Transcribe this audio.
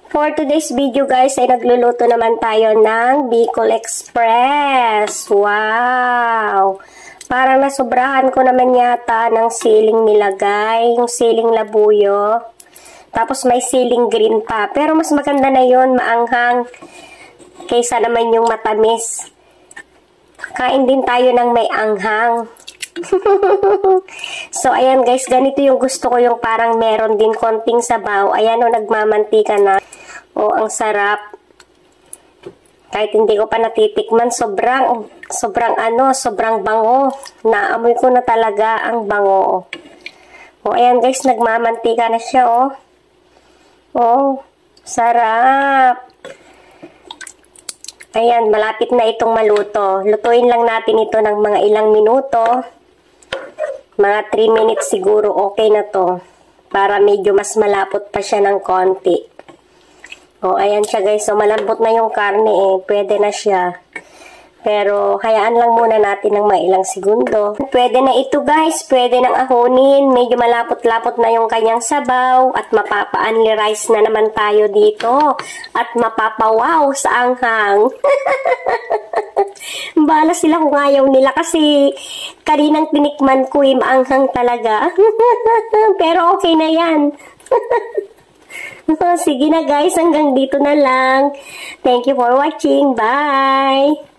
For today's video guys ay nagluluto naman tayo ng Bicol Express. Wow! Parang nasobrahan ko naman yata ng siling nilagay, yung siling labuyo. Tapos may siling green pa. Pero mas maganda na yun, maanghang, kaysa naman yung matamis. Kain din tayo ng may anghang. So, ayan guys, ganito yung gusto ko, yung parang meron din konting sabaw. Ayan o, nagmamantika na. O, ang sarap. Kahit hindi ko pa natitikman, sobrang bango. Naamoy ko na talaga ang bango. O, ayan guys, nagmamantika na siya, o. O, sarap. Ayan, malapit na itong maluto. Lutuin lang natin ito ng mga ilang minuto. Mga 3 minutes siguro, okay na to. Para medyo mas malapot pa siya ng konti. O, ayan siya guys. So, malambot na yung karne eh. Pwede na siya. Pero, hayaan lang muna natin ng mga ilang segundo. Pwede na ito guys. Pwede nang ahonin. Medyo malapot-lapot na yung kanyang sabaw. At mapapa-only rice na naman tayo dito. At mapapawaw sa anghang. Bala sila kung ayaw nila kasi kaninang tinikman ko maanghang talaga. Pero okay na yan. Sige na guys, hanggang dito na lang. Thank you for watching. Bye!